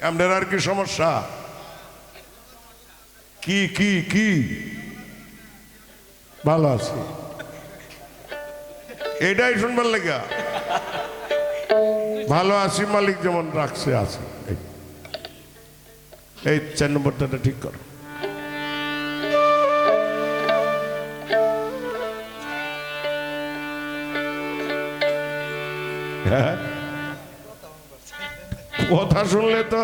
আপনার আর কি সমস্যা? কি কি কি ভালো আছি, এটাই শুনবার লেগা। ভালো আছি মালিক যেমন রাখছে আছে। এই 4 নম্বরটা ঠিক করো। হ্যাঁ, কথা শুনলে তো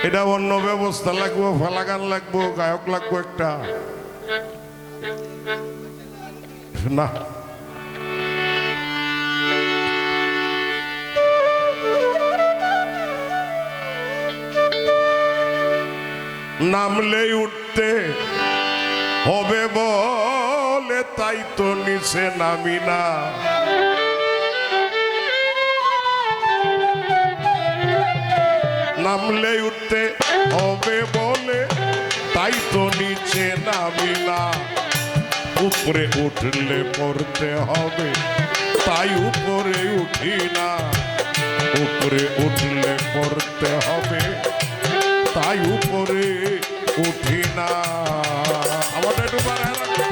এটা অন্য ব্যবস্থা লাগবো, ফালাগান লাগবো, গায়ক লাগবো একটা না। নামলেই উঠতে হবে বলে তাই তো নিচে নামি না। নামলেই উঠতে হবে বলে তাই তো নিচে নামি না। উপরে উঠলে পড়তে হবে তাই উপরে উঠি না। উপরে উঠলে পড়তে হবে তাই উপরে উঠি না। আমাদের একটু বাড়ায় রাখো।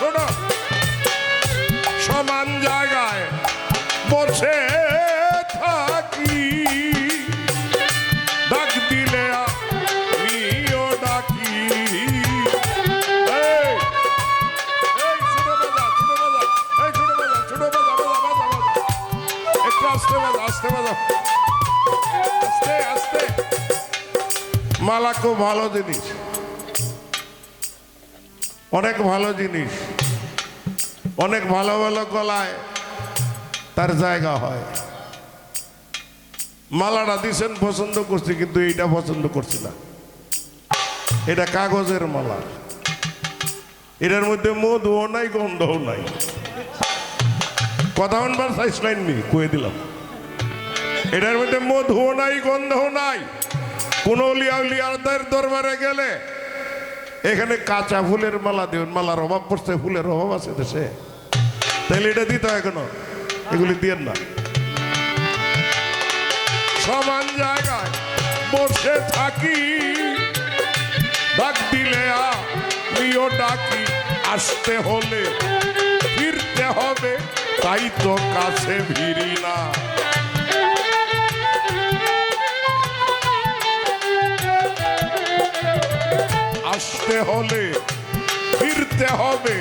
হ্যালো, সমান জায়গায় বসে থাকি, ডাক দিলে আমিও ডাকি। এই ছোট বাজা, ছোট বাজা, এই ছোট বাজা, ছোট বাজা, বাজা বাজা বাজা, একটু আস্তে বাজা, আস্তে বাজা, আস্তে আস্তে। মালা খুব ভালো জিনিস, অনেক ভালো জিনিস, অনেক ভালো ভালো গলায় তার জায়গা হয়। মালাটা দিছেন পছন্দ করছি, কিন্তু এইটা পছন্দ করছি না। এটা কাগজের মালা, এটার মধ্যে মধুও নাই, গন্ধও নাই। কথা শুনবার চাইছ নাই নি, কয়ে দিলাম। এটার মধ্যে মধুও নাই, গন্ধও নাই। কোন লিয়ার দরবারে গেলে এখানে কাঁচা ফুলের মালা দেবেন, মালার অভাব পড়ছে, ফুলের অভাব আছে দেশে, তাহলে এটা দিতে হয় কেন? এগুলি দিয়েন না। সমান জায়গায় বসে থাকি, ডাক দিলে আমিও ডাকি। আসতে হলে ফিরতে হবে তাই তো কাছে ভিড়ি না। আসতে হলে ফিরতে হবে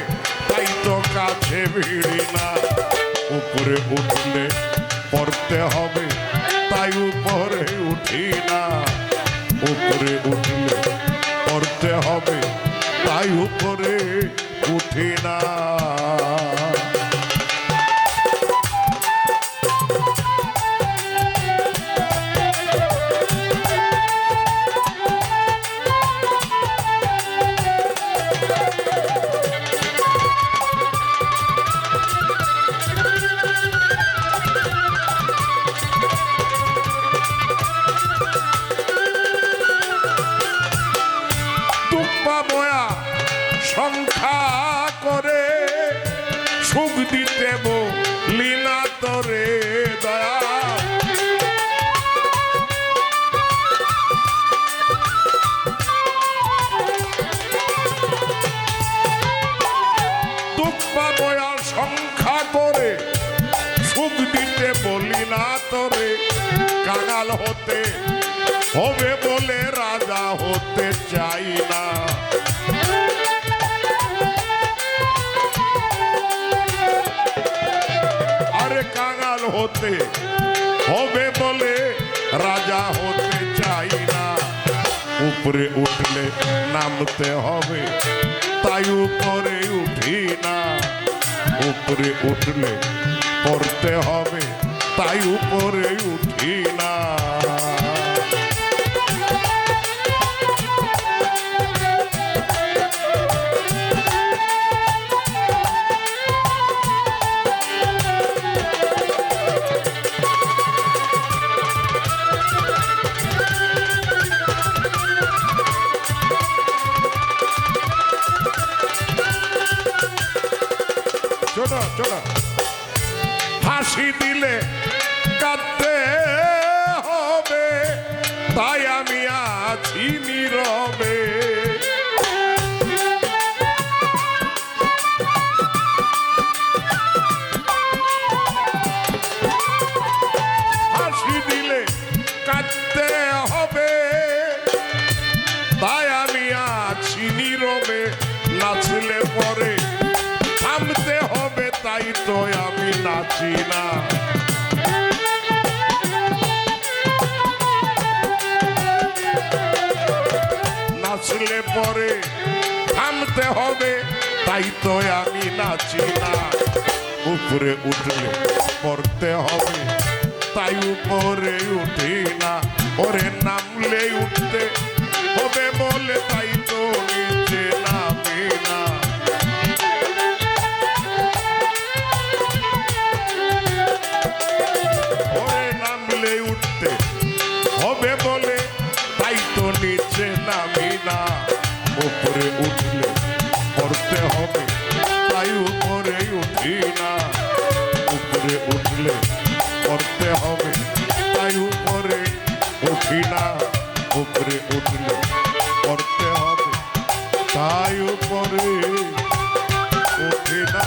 তাই তো কাছে ভিড়ি না। উপরে উঠলে পড়তে হবে তাই উপরে উঠি না। উপরে উঠলে পড়তে হবে তাই উপরে উঠি না। সংখ্যা করে সুখ দিতে বলি না তোরে দয়া। দুঃখ বয়া সংখ্যা করে সুখ দিতে বলি না তোরে। কাঙাল হতে হবে বলে রাজা হতে চাই না। কাঙাল হতে হবে বলে রাজা হতে চাই না। উপরে উঠলে নামতে হবে তাই উপরে উঠি না। উপরে উঠলে পড়তে হবে তাই উপরে উঠি না। চলো হাসি দিলে কাঁদতে হবে তাই আমি আছি নীরবে হাসি দিলে কাঁদতে হবে তাই আমি আছি নীরবে নাচলে পরে থামতে হবে তাই তো আমি নাচি না নাচলে পরে থামতে হবে তাই তো আমি নাচি না উপরে উঠলে পড়তে হবে তাই উপরে উঠি না ওরে নামলে উঠতে হবে বলে তাই তো নিচে নামি না ওরে নামলে উঠতে হবে বলে তাই তো নিচে নামি না উপরে উঠলে পড়তে হবে তাই উপরে উঠি না উপরে উঠলে পড়তে হবে তাই উপরে উঠি না উপরে উঠলে পড়তে হবে তাই উপরে উঠি না